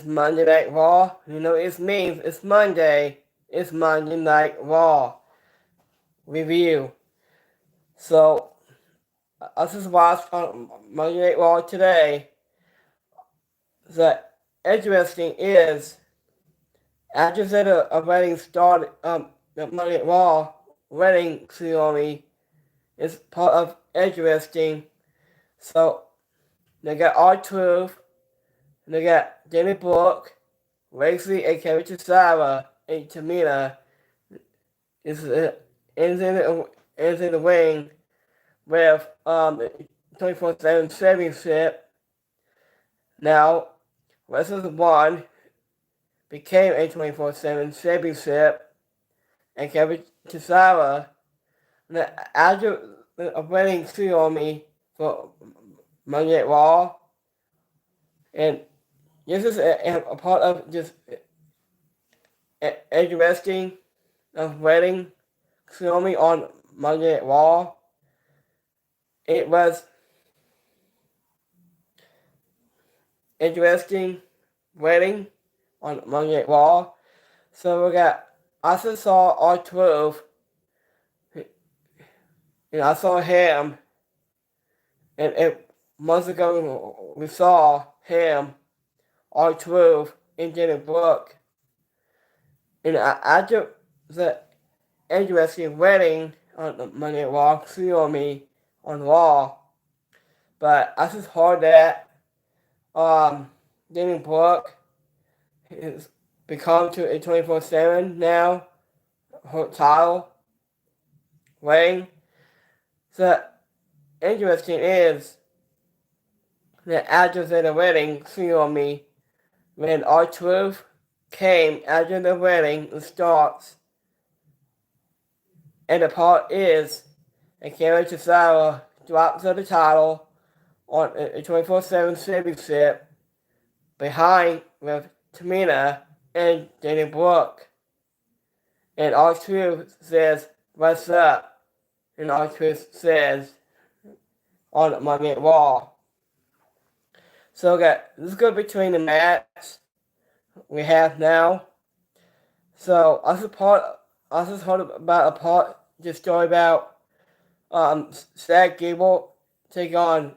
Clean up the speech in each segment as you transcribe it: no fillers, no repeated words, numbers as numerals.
Monday Night Raw. You know it means it's Monday. It's Monday Night Raw review. So I just watched on Monday Night Raw today. The interesting is after a wedding started, the Monday Night Raw wedding ceremony is part of interesting. So they got R-Truth, and they got Danny Brooke, Lacey, and Kevin Sarah, and Tamina is in the ring with 24/7 championship. Now, Wrestlers 1 became a 24/7 championship, and Kevin Sarah, after a wedding ceremony for Monday Night Raw, and this is a part of just interesting wedding ceremony on Monday Night Raw. It was interesting wedding on Monday Night Raw. So I just saw R-Truth, and I saw him, and months ago we saw him, R-Truth, and Danny Brooke. And after the interesting wedding on the Monday Night Raw ceremony on Raw, but I just heard that Danny Brooke has become to a 24/7 now, her title reign. So interesting is that after the wedding ceremony, when R-Truth came after the wedding starts, and the part is that Kevin Sarah drops the title on a 24/7 championship behind with Tamina and Danny Brooke. And R-Truth says, "What's up?" And R-Truth says on Monday Night Raw. So this is good between the match we have now. So I just heard about a part, this story about Zach Gable take on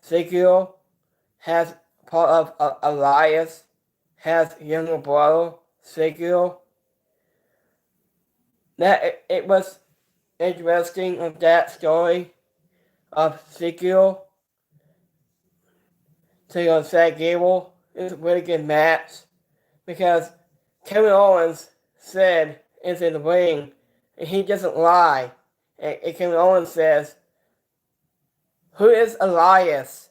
Ezekiel, has part of Elias, has younger brother Ezekiel. That it was interesting of that story of Ezekiel taking on Zach Gable. It's a really good match because Kevin Owens said it's in the ring, and he doesn't lie. And Kevin Owens says, "Who is Elias?"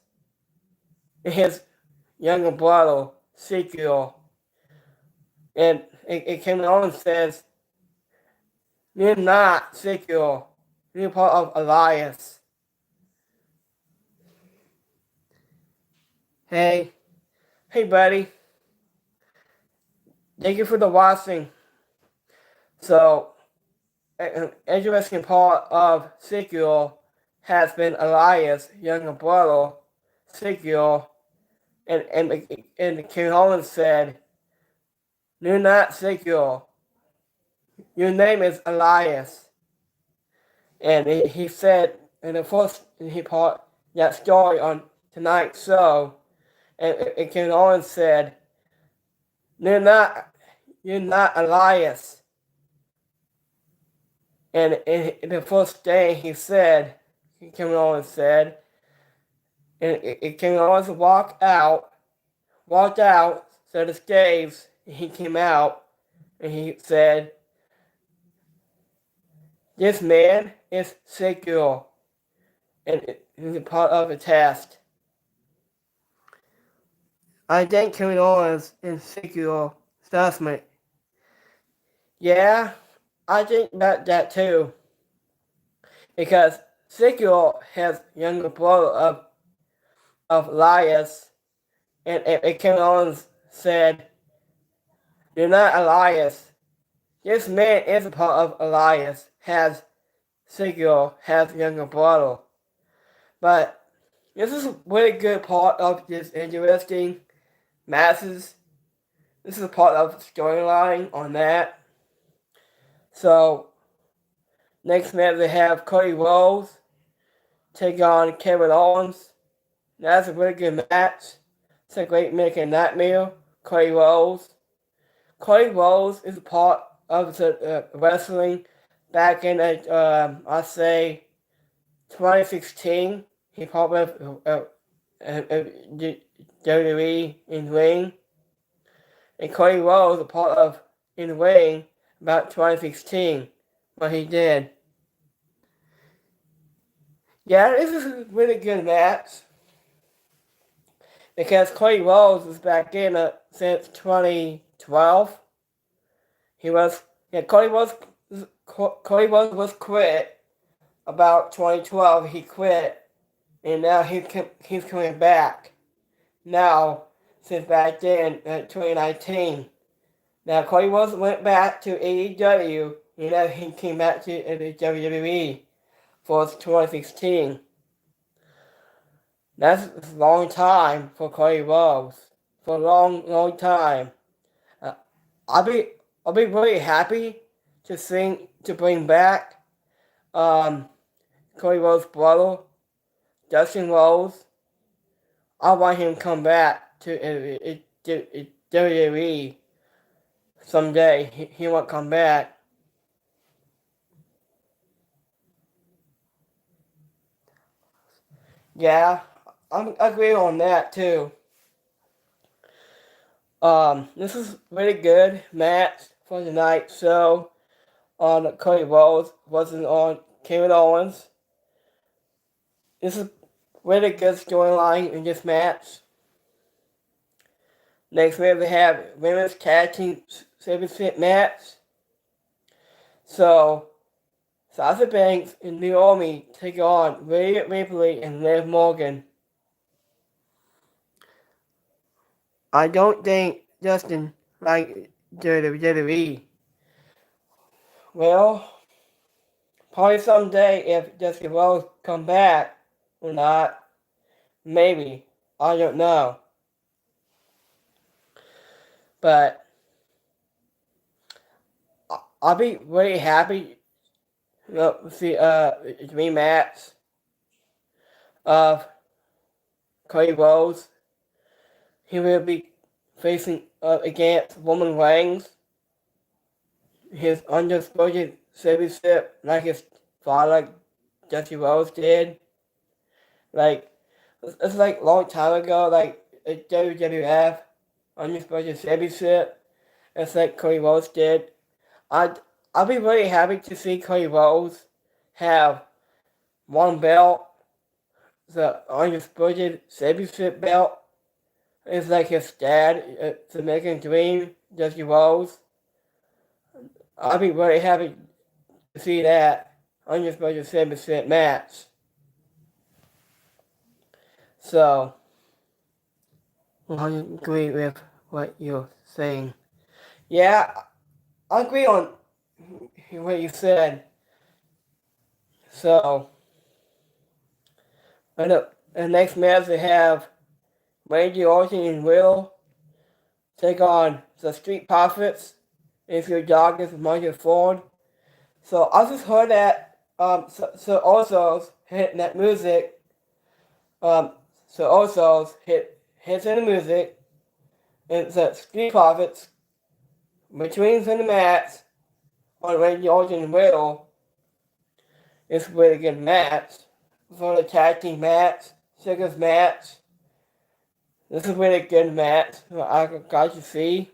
And his younger brother, Ezekiel. And Kevin Owens says, "You're not Ezekiel. You're part of Elias." Hey buddy. Thank you for the watching. So, an interesting part of Ezekiel has been Elias' younger brother, Ezekiel, and King Owens said, "You're not Ezekiel. Your name is Elias." And he said in the first part that story on tonight's show, and King Owens said, You're not Elias." And in the first day he said, Kevin Owens said, and Kevin Owens walked out to the stage, and he came out, and he said, "This man is Ezekiel, and he's a part of the test." I think Kevin Owens and Ezekiel assessment. Yeah, I think that too. Because Ezekiel has younger brother of Elias, and Kevin Owens said, "You're not Elias. This man is a part of Elias, has Ezekiel, has younger brother." But this is a really good part of this interesting matches. This is a part of the storyline on that. So, next match they have Cody Rhodes take on Kevin Owens. That's a really good match. It's a great American Nightmare. Cody Rhodes. Cody Rhodes is a part of the wrestling back in, I say, 2016. He probably WWE in ring. And Cody Rhodes was a part of in the ring about 2016. What he did. Yeah, this is a really good match. Because Cody Rhodes was back in since 2012. Cody Rhodes was quit about 2012. He quit, and now he's coming back. Now, since back then, 2019. Now, Cody Rhodes went back to AEW, and now he came back to the WWE for 2016. That's a long time for Cody Rhodes. For a long time. I'll be really happy to bring back Cody Rhodes' brother, Dustin Rhodes. I want him to come back to WWE someday. He won't come back. Yeah, I agree on that too. This is really good match for tonight. So, on Cody Rhodes wasn't on Kevin Owens. This is really good storyline in this match. Next match we have women's tag team championship match. So, Sasha Banks and Naomi take on Rhea Ripley and Liv Morgan. I don't think Justin liked WWE. Well, probably someday if Justin Rose come back or not. Maybe. I don't know. But I'll be really happy to see the rematch of Cody Rhodes. He will be facing against Roman Reigns. His undisputed championship, like his father, Jesse Rose, did. Like, it's like a long time ago, like a WWF undisputed championship. It's like Cody Rhodes did. I'll be really happy to see Cody Rhodes have one belt, the undisputed championship belt. It's like his dad, it's the American Dream, Jesse Rose. I'll be really happy to see that undisputed championship match. So, I agree with what you're saying. Yeah, I agree on what you said. So, the next match we have Randy Orton and Will take on the Street Profits if your dog is Michael Ford. So I just heard that so Usos hit that music. So Usos hits in the music, and the Street Profits between the match on Randy Orton and Will. It's a really good match for the tag team match, singles match. This is a really good match I got to see.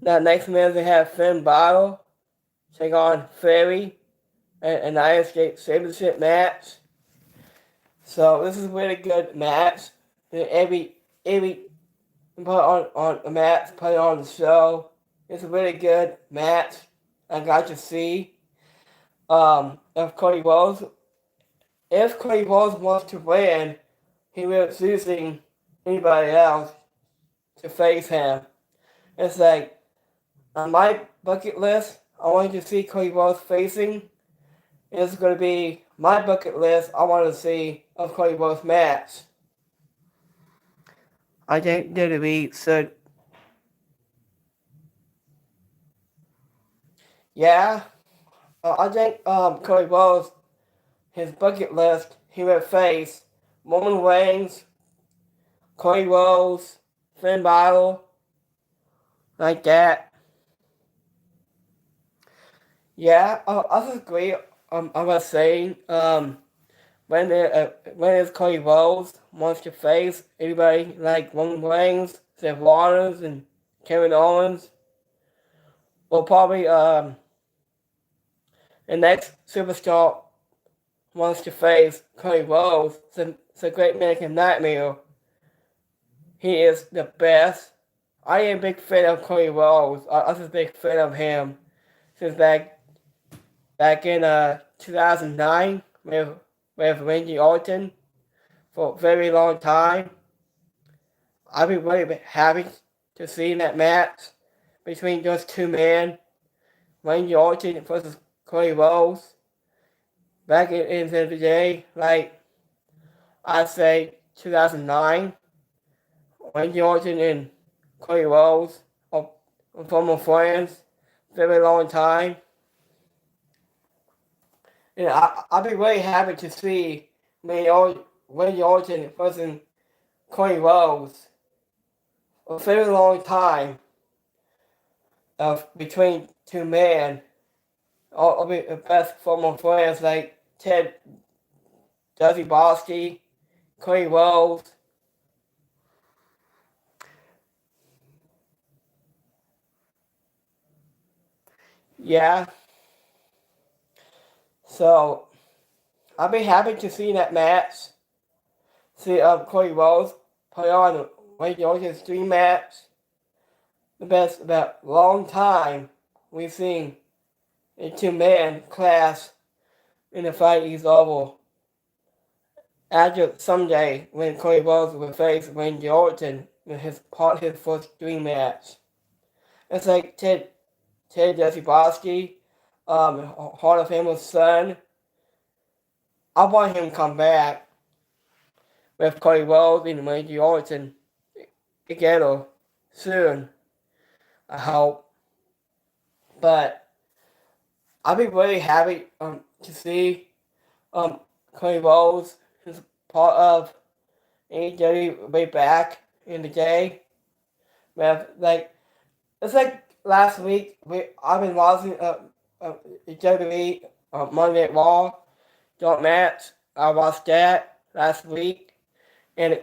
Now next match we have Finn Balor take on Fairy and United States Championship match. So this is a really good match. Every put on a match, put it on the show. It's a really good match I got to see. If Cody Rhodes wants to win, he will be choosing anybody else to face him. It's like, on my bucket list, I want to see Cody Rhodes facing. It's going to be my bucket list I want to see of Cody Rhodes match. I think WWE should. Yeah, I think Cody Rhodes, his bucket list, he would face Roman Reigns, Cody Rhodes, Finn Balor, like that. Yeah, I agree. I was saying, when it's Cody Rhodes wants to face everybody like Roman Reigns, Seth Rollins, and Kevin Owens, will probably the next superstar wants to face Cody Rhodes. It's a great American nightmare. He is the best. I am a big fan of Cody Rhodes. I was a big fan of him since back in 2009 with Randy Orton for a very long time. I'd be really happy to see that match between those two men, Randy Orton versus Cody Rhodes. Back in the day, like I'd say 2009, Randy Orton and Cody Rhodes are former friends, very long time. And I'd be really happy to see Randy Orton versus Cody Rhodes a very long time of between two men. All be the best former friends like Ted DiBiase, Cody Rhodes. Yeah, so I'd be happy to see that match. See Cody Rhodes put on Randy Orton's dream match. The best about long time we've seen a two-man clash in the fight is over. After someday when Cody Rhodes will face Randy Orton in his first dream match. It's like Ted DiBiase, Hall of Famer's son. I want him to come back with Cody Rhodes and Randy Orton together soon. I hope. But I'll be really happy to see Cody Rhodes is part of AEW way back in the day. With, like, it's like last week I've been watching WWE Monday Night Raw joint match. I watched that last week, and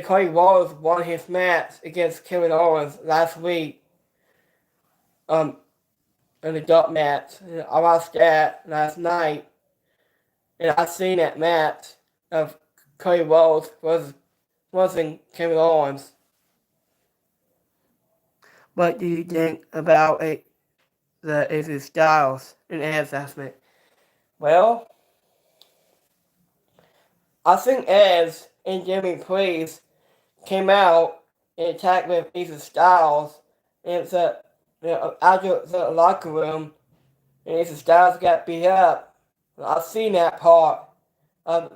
Cody Rhodes won his match against Kevin Owens last week. Um, in the dark match. I watched that last night, and I seen that match of Cody Rhodes versus Kevin Owens. What do you think about the AJ Styles and Edge aspect? Well, I think Edge and Jimmy Priest came out and attacked with AJ Styles, and it's after the locker room, and AJ Styles got beat up. I've seen that part of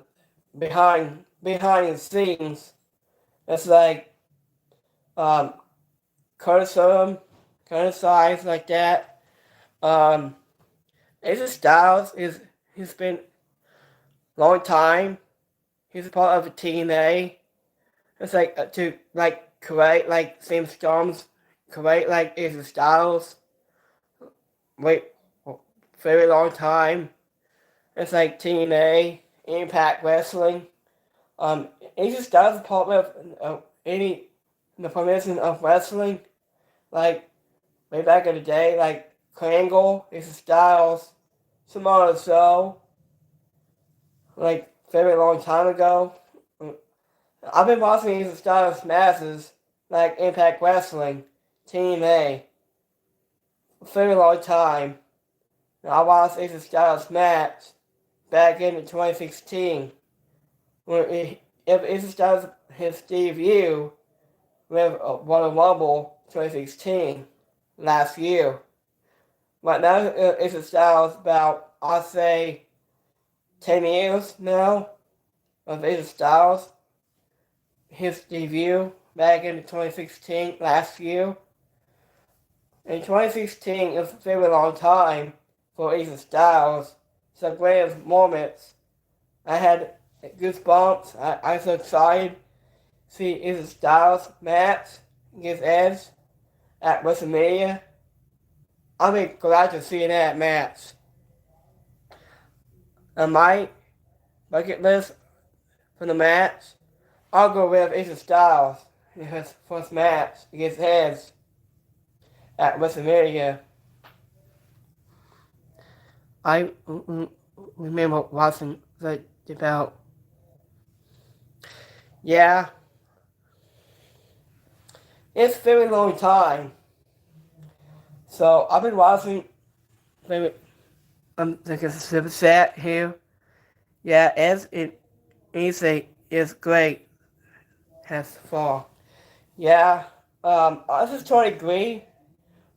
behind the scenes. It's like um, criticism, criticize like that. Um, AJ Styles he's been long time. He's a part of the TNA. It's like to like correct like same storms, correct like AJ Styles. Wait, very long time. It's like TNA, Impact Wrestling. It just does part of any the promotion of wrestling, like way back in the day, like Triangle, it's Styles, Samoa Joe, like very long time ago. I've been watching these Styles matches, like Impact Wrestling, TNA, a very long time. I watched Ace Styles match back in 2016 when if Ace Styles his debut with Royal Rumble 2016 last year. Right now, Ace Styles about I'd say 10 years now of Ace Styles his debut back in 2016, last year. In 2016, it was a very long time for AJ Styles. It's the greatest moments. I had goosebumps. I was so excited to see AJ Styles match against Edge at WrestleMania. I'm glad to see that match. On my bucket list for the match, I'll go with AJ Styles in his first match against Edge at WrestleMania. I remember watching the belt. Yeah, it's a very long time. So I've been watching. I'm thinking super sad here. Yeah, as it is great as far. Yeah, I just totally agree.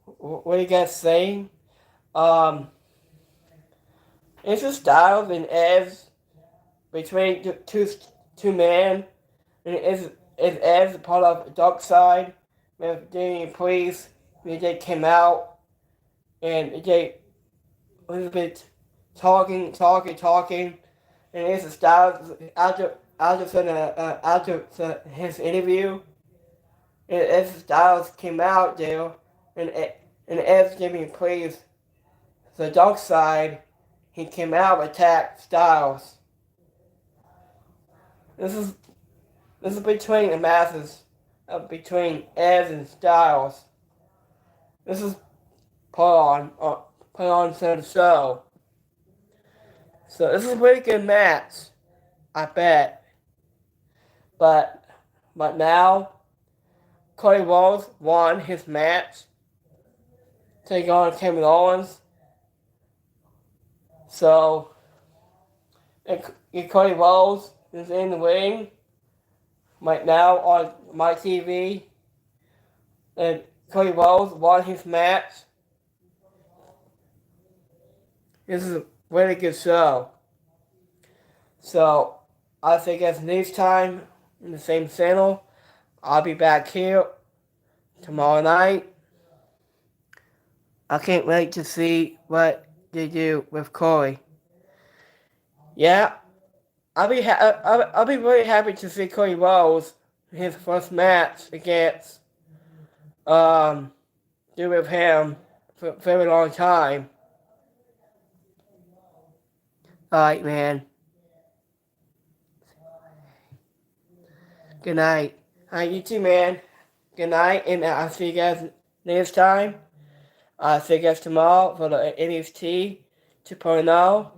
What you guys saying? Um, it's a style and as between two men, and it's as part of the dark side. With Damian Priest, they came out and they a little bit talking, and it's a style after his interview, and as Styles came out there, and as Damian Priest, the dark side, he came out and attacked Styles. This is between the masses, between Edge and Styles. This is put on some show. So this is a pretty good match, I bet. But now Cody Rhodes won his match, taking on Kevin Owens. So Cody Rhodes is in the ring right now on my TV, and Cody Rhodes won his match. This is a really good show. So I think it's next time in the same channel. I'll be back here tomorrow night. I can't wait to see what they do with Corey. Yeah, I'll be really happy to see Cody Rhodes in his first match against do with him for a very long time. Alright, man. Good night. Alright, you too, man. Good night, and I'll see you guys next time. I'll see you guys tomorrow for the NXT 2.0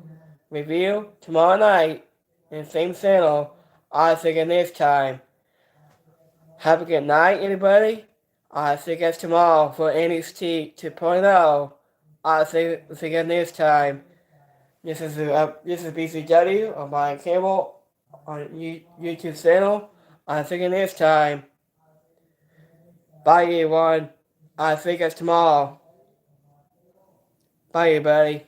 review tomorrow night in the same channel. I'll see you guys next time. Have a good night, everybody. I'll see you guys tomorrow for NXT 2.0. I'll see you guys next time. This is BCW on my cable on YouTube channel. I'll see you next time. Bye, everyone. I'll see you guys tomorrow. Bye, everybody.